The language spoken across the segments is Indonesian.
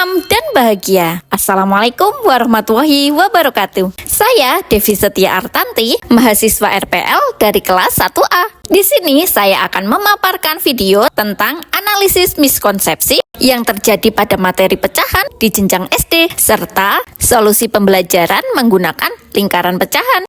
tentram, dan bahagia. Assalamualaikum warahmatullahi wabarakatuh. Saya Devi Setia Artanti, mahasiswa RPL dari kelas 1A. Di sini saya akan memaparkan video tentang analisis miskonsepsi yang terjadi pada materi pecahan di jenjang SD, serta solusi pembelajaran menggunakan lingkaran pecahan.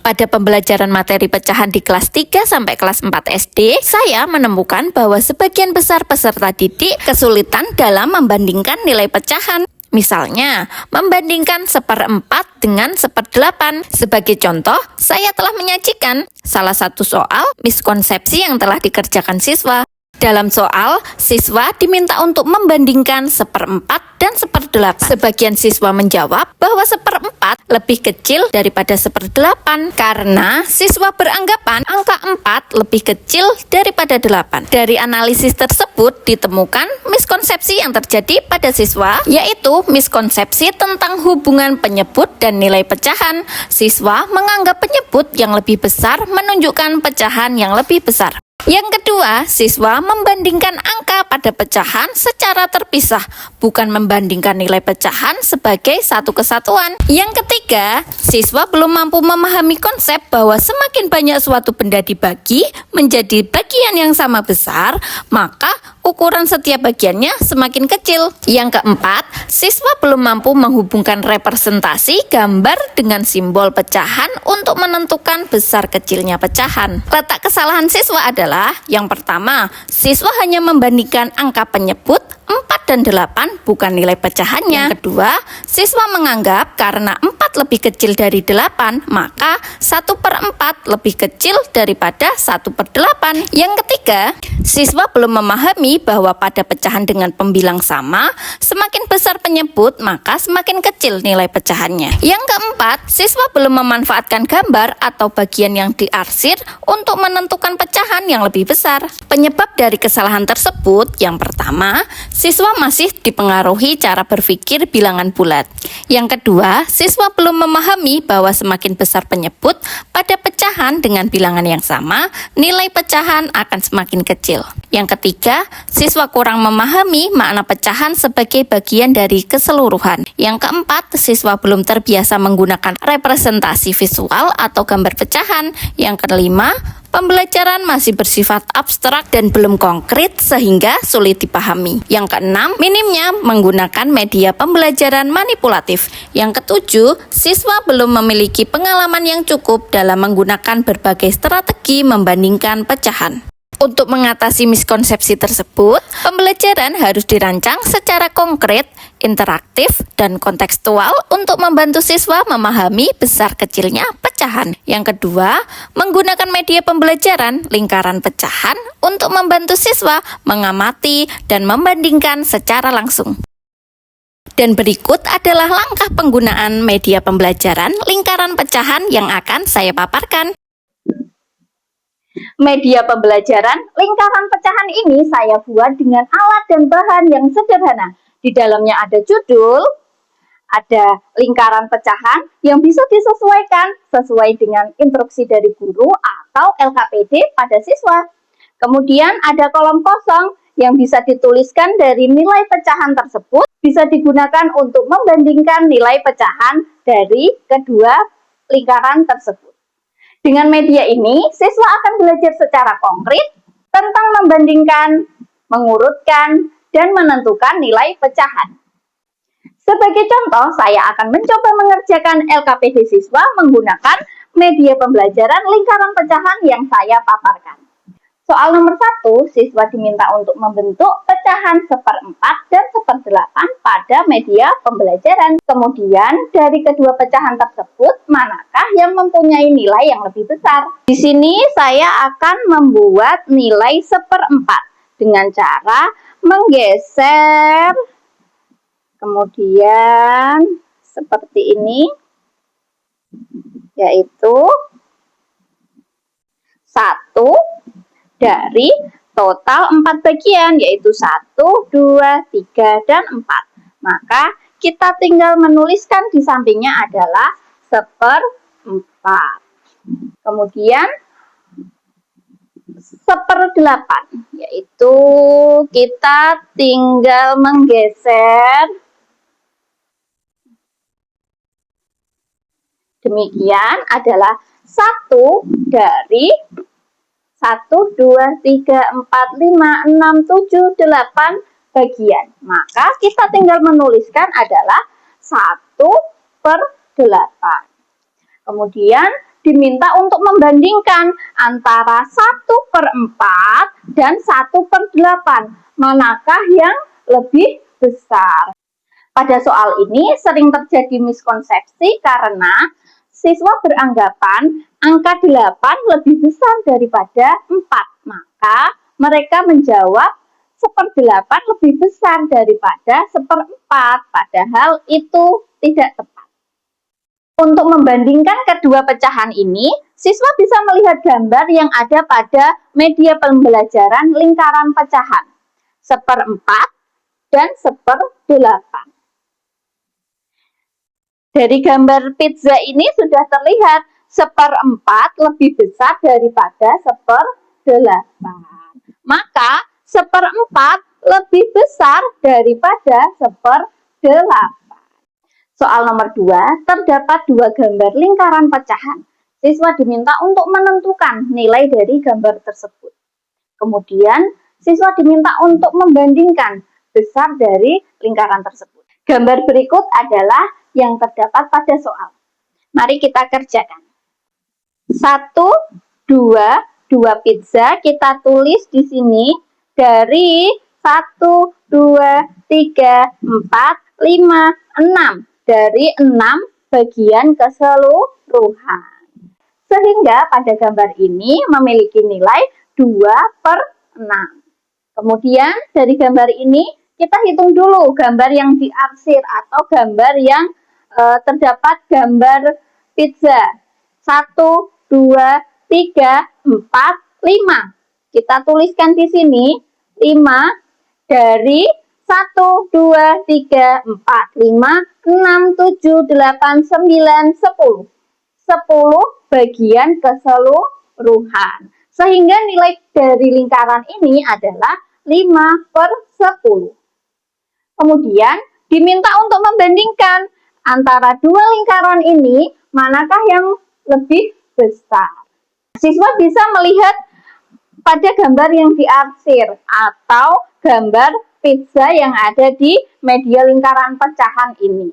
Pada pembelajaran materi pecahan di kelas 3 sampai kelas 4 SD, saya menemukan bahwa sebagian besar peserta didik kesulitan dalam membandingkan nilai pecahan. Misalnya, membandingkan 1/4 dengan 1/8. Sebagai contoh, saya telah menyajikan salah satu soal miskonsepsi yang telah dikerjakan siswa. Dalam soal, siswa diminta untuk membandingkan 1/4 dan 1/8. Sebagian siswa menjawab bahwa 1/4 lebih kecil daripada 1/8 karena siswa beranggapan angka 4 lebih kecil daripada 8. Dari analisis tersebut ditemukan miskonsepsi yang terjadi pada siswa, yaitu miskonsepsi tentang hubungan penyebut dan nilai pecahan. Siswa menganggap penyebut yang lebih besar menunjukkan pecahan yang lebih besar. Yang kedua, siswa membandingkan angka pada pecahan secara terpisah, bukan membandingkan nilai pecahan sebagai satu kesatuan. Yang ketiga, siswa belum mampu memahami konsep bahwa semakin banyak suatu benda dibagi menjadi bagian yang sama besar, maka ukuran setiap bagiannya semakin kecil. Yang keempat, siswa belum mampu menghubungkan representasi gambar dengan simbol pecahan untuk menentukan besar kecilnya pecahan. Letak kesalahan siswa adalah yang pertama, siswa hanya membandingkan angka penyebut 4 dan 8 bukan nilai pecahannya. Yang kedua, siswa menganggap karena 4 lebih kecil dari 8, maka 1/4 lebih kecil daripada 1/8. Yang ketiga, siswa belum memahami bahwa pada pecahan dengan pembilang sama, semakin besar penyebut, maka semakin kecil nilai pecahannya. Yang keempat, siswa belum memanfaatkan gambar atau bagian yang diarsir untuk menentukan pecahan yang lebih besar. Penyebab dari kesalahan tersebut, yang pertama, siswa masih dipengaruhi cara berpikir bilangan bulat. Yang kedua, siswa belum memahami bahwa semakin besar penyebut pada pecahan dengan bilangan yang sama, nilai pecahan akan semakin kecil. Yang ketiga, siswa kurang memahami makna pecahan sebagai bagian dari keseluruhan. Yang keempat, siswa belum terbiasa menggunakan representasi visual atau gambar pecahan. Yang kelima, pembelajaran masih bersifat abstrak dan belum konkret sehingga sulit dipahami. Yang keenam, minimnya menggunakan media pembelajaran manipulatif. Yang ketujuh, siswa belum memiliki pengalaman yang cukup dalam menggunakan berbagai strategi membandingkan pecahan. Untuk mengatasi miskonsepsi tersebut, pembelajaran harus dirancang secara konkret, interaktif, dan kontekstual untuk membantu siswa memahami besar kecilnya pecahan. Yang kedua, menggunakan media pembelajaran lingkaran pecahan untuk membantu siswa mengamati dan membandingkan secara langsung. Dan berikut adalah langkah penggunaan media pembelajaran lingkaran pecahan yang akan saya paparkan. Media pembelajaran lingkaran pecahan ini saya buat dengan alat dan bahan yang sederhana. Di dalamnya ada judul, ada lingkaran pecahan yang bisa disesuaikan sesuai dengan instruksi dari guru atau LKPD pada siswa. Kemudian ada kolom kosong yang bisa dituliskan dari nilai pecahan tersebut, bisa digunakan untuk membandingkan nilai pecahan dari kedua lingkaran tersebut. Dengan media ini, siswa akan belajar secara konkret tentang membandingkan, mengurutkan, dan menentukan nilai pecahan. Sebagai contoh, saya akan mencoba mengerjakan LKPD siswa menggunakan media pembelajaran lingkaran pecahan yang saya paparkan. Soal nomor 1, siswa diminta untuk membentuk pecahan 1/4 dan 1/8 pada media pembelajaran. Kemudian, dari kedua pecahan tersebut, manakah yang mempunyai nilai yang lebih besar? Di sini saya akan membuat nilai 1/4 dengan cara menggeser, kemudian seperti ini, yaitu 1 dari total 4 bagian, yaitu 1, 2, 3, dan 4. Maka kita tinggal menuliskan di sampingnya adalah 1/4. Kemudian 1/8, yaitu kita tinggal menggeser Demikian adalah 1 dari 1, 2, 3, 4, 5, 6, 7, 8 bagian. Maka kita tinggal menuliskan adalah 1/8. Kemudian diminta untuk membandingkan antara 1/4 dan 1/8. Manakah yang lebih besar? Pada soal ini sering terjadi miskonsepsi karena siswa beranggapan angka 8 lebih besar daripada 4. Maka mereka menjawab 1/8 lebih besar daripada 1/4. Padahal itu tidak tepat. Untuk membandingkan kedua pecahan ini, siswa bisa melihat gambar yang ada pada media pembelajaran lingkaran pecahan 1/4 dan 1/8. Dari gambar pizza ini sudah terlihat 1/4 lebih besar daripada 1/8. Maka 1/4 lebih besar daripada 1/8. Soal nomor 2, terdapat 2 gambar lingkaran pecahan. Siswa diminta untuk menentukan nilai dari gambar tersebut. Kemudian, siswa diminta untuk membandingkan besar dari lingkaran tersebut. Gambar berikut adalah yang terdapat pada soal. Mari kita kerjakan. 1, 2 pizza kita tulis di sini dari 1, 2, 3, 4, 5, 6. Dari 6 bagian keseluruhan. Sehingga pada gambar ini memiliki nilai 2/6. Kemudian dari gambar ini kita hitung dulu gambar yang diarsir atau gambar yang terdapat gambar pizza. 1, 2, 3, 4, 5. Kita tuliskan di sini 5 dari 1, 2, 3, 4, 5, 6, 7, 8, 9, 10. 10 bagian keseluruhan. Sehingga nilai dari lingkaran ini adalah 5/10. Kemudian diminta untuk membandingkan antara dua lingkaran ini, manakah yang lebih besar. Siswa bisa melihat pada gambar yang diarsir atau gambar pizza yang ada di media lingkaran pecahan ini.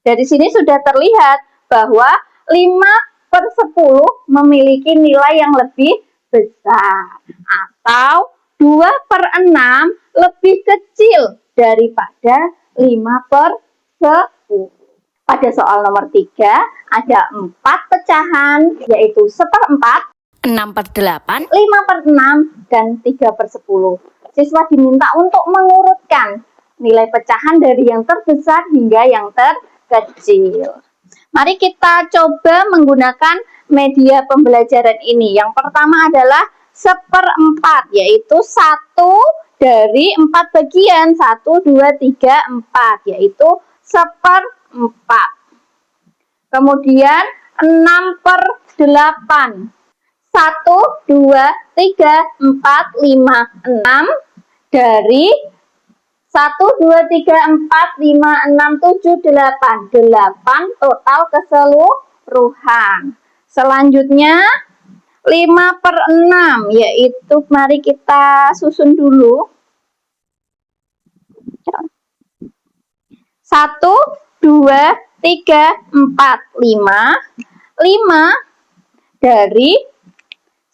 Dari sini sudah terlihat bahwa 5/10 memiliki nilai yang lebih besar atau 2/6 lebih kecil daripada 5/10. Pada soal nomor 3 ada 4 pecahan, yaitu 1/4, 6/8, 5/6, dan 3/10. Siswa diminta untuk mengurutkan nilai pecahan dari yang terbesar hingga yang terkecil. Mari kita coba menggunakan media pembelajaran ini. Yang pertama adalah 1/4, yaitu 1 dari 4 bagian. 1, 2, 3, 4, yaitu 1/4. Kemudian 6/8. 1, 2, 3, 4, 5, 6 dari 1, 2, 3, 4, 5, 6, 7, 8. 8 total keseluruhan. Selanjutnya 5/6, yaitu mari kita susun dulu. 1, 2, 3, 4, 5. 5 dari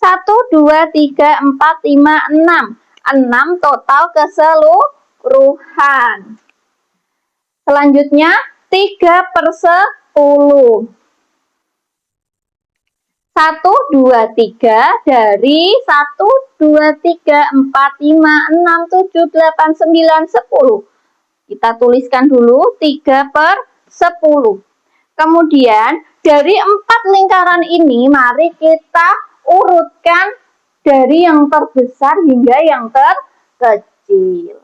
1, 2, 3, 4, 5, 6. 6 total keseluruhan. Selanjutnya 3/10. 1, 2, 3 dari 1, 2, 3, 4, 5, 6, 7, 8, 9, 10. Kita tuliskan dulu 3/10. Kemudian dari 4 lingkaran ini mari kita urutkan dari yang terbesar hingga yang terkecil.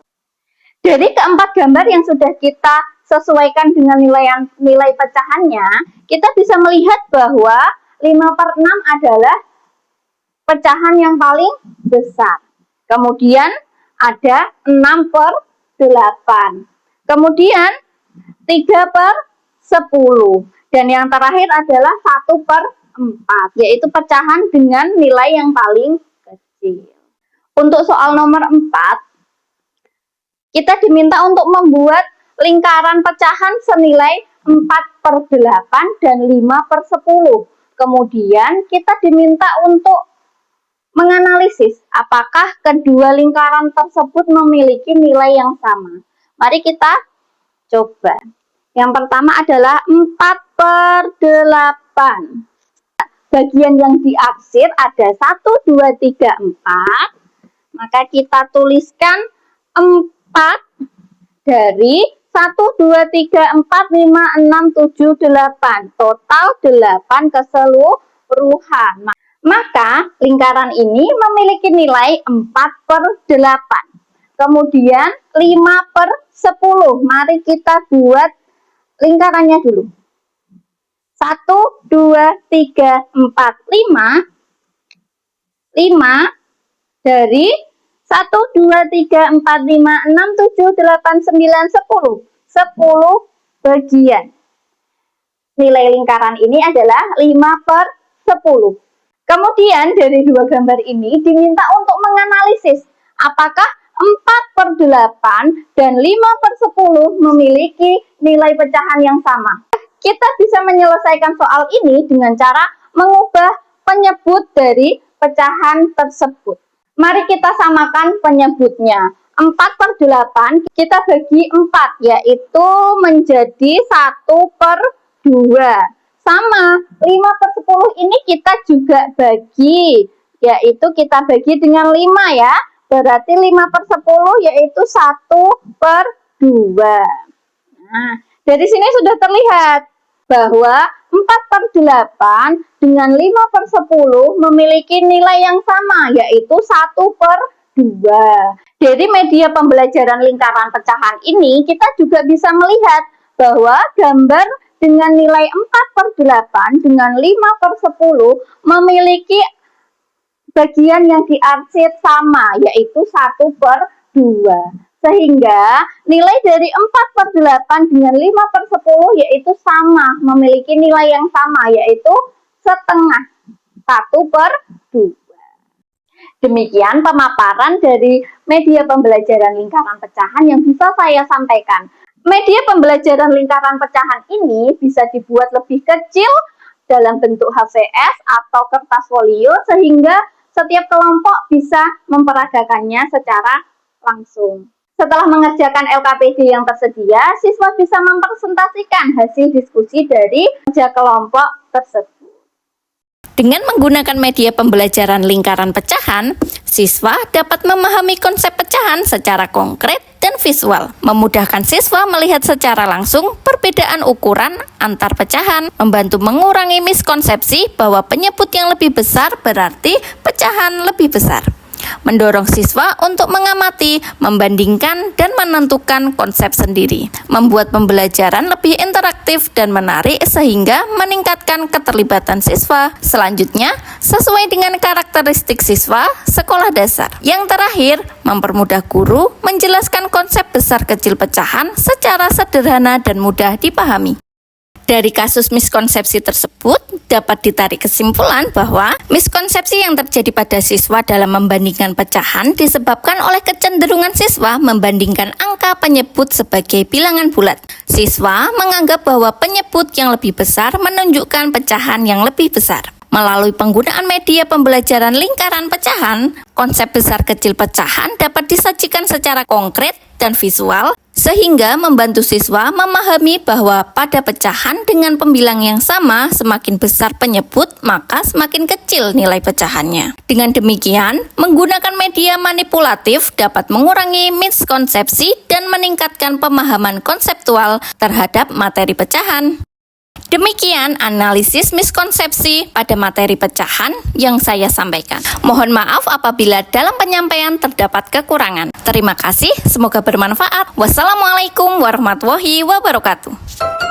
Dari keempat gambar yang sudah kita sesuaikan dengan nilai pecahannya, kita bisa melihat bahwa 5/6 adalah pecahan yang paling besar. Kemudian ada 6/8. Kemudian 3/10 10. Dan yang terakhir adalah 1/4, yaitu pecahan dengan nilai yang paling kecil. Untuk soal nomor 4, kita diminta untuk membuat lingkaran pecahan senilai 4/8 dan 5/10. Kemudian kita diminta untuk menganalisis apakah kedua lingkaran tersebut memiliki nilai yang sama. Mari kita coba. Yang pertama adalah 4/8. Bagian yang diarsir ada 1, 2, 3, 4. Maka kita tuliskan 4 dari 1, 2, 3, 4, 5, 6, 7, 8. Total 8 keseluruhan. Maka lingkaran ini memiliki nilai 4/8. Kemudian 5/10. Mari kita buat lingkarannya dulu. 1, 2, 3, 4, 5. 5 dari 1, 2, 3, 4, 5, 6, 7, 8, 9, 10. 10 bagian. Nilai lingkaran ini adalah 5/10. Kemudian dari dua gambar ini diminta untuk menganalisis apakah 4/8 dan 5/10 memiliki nilai pecahan yang sama. Kita bisa menyelesaikan soal ini dengan cara mengubah penyebut dari pecahan tersebut. Mari kita samakan penyebutnya. 4/8 kita bagi 4, yaitu menjadi 1/2. Sama, 5/10 ini kita juga bagi, yaitu kita bagi dengan 5 ya. Berarti 5/10 yaitu 1/2. Nah, dari sini sudah terlihat bahwa 4/8 dengan 5/10 memiliki nilai yang sama, yaitu 1/2. Dari media pembelajaran lingkaran pecahan ini, kita juga bisa melihat bahwa gambar dengan nilai 4/8 dengan 5/10 memiliki bagian yang diarsir sama, yaitu 1/2. Sehingga nilai dari 4/8 dengan 5/10 yaitu sama, memiliki nilai yang sama, yaitu setengah, 1/2. Demikian pemaparan dari media pembelajaran lingkaran pecahan yang bisa saya sampaikan. Media pembelajaran lingkaran pecahan ini bisa dibuat lebih kecil dalam bentuk HVS atau kertas folio sehingga setiap kelompok bisa memperagakannya secara langsung. Setelah mengerjakan LKPD yang tersedia, siswa bisa mempresentasikan hasil diskusi dari kerja kelompok tersebut. Dengan menggunakan media pembelajaran lingkaran pecahan, siswa dapat memahami konsep pecahan secara konkret dan visual, memudahkan siswa melihat secara langsung perbedaan ukuran antar pecahan, membantu mengurangi miskonsepsi bahwa penyebut yang lebih besar berarti pecahan lebih besar, mendorong siswa untuk mengamati, membandingkan, dan menentukan konsep sendiri, membuat pembelajaran lebih interaktif dan menarik sehingga meningkatkan keterlibatan siswa. Selanjutnya, sesuai dengan karakteristik siswa sekolah dasar. Yang terakhir, mempermudah guru menjelaskan konsep besar kecil pecahan secara sederhana dan mudah dipahami. Dari kasus miskonsepsi tersebut, dapat ditarik kesimpulan bahwa miskonsepsi yang terjadi pada siswa dalam membandingkan pecahan disebabkan oleh kecenderungan siswa membandingkan angka penyebut sebagai bilangan bulat. Siswa menganggap bahwa penyebut yang lebih besar menunjukkan pecahan yang lebih besar. Melalui penggunaan media pembelajaran lingkaran pecahan, konsep besar kecil pecahan dapat disajikan secara konkret dan visual, sehingga membantu siswa memahami bahwa pada pecahan dengan pembilang yang sama, semakin besar penyebut, maka semakin kecil nilai pecahannya. Dengan demikian, menggunakan media manipulatif dapat mengurangi miskonsepsi dan meningkatkan pemahaman konseptual terhadap materi pecahan. Demikian analisis miskonsepsi pada materi pecahan yang saya sampaikan. Mohon maaf apabila dalam penyampaian terdapat kekurangan. Terima kasih, semoga bermanfaat. Wassalamualaikum warahmatullahi wabarakatuh.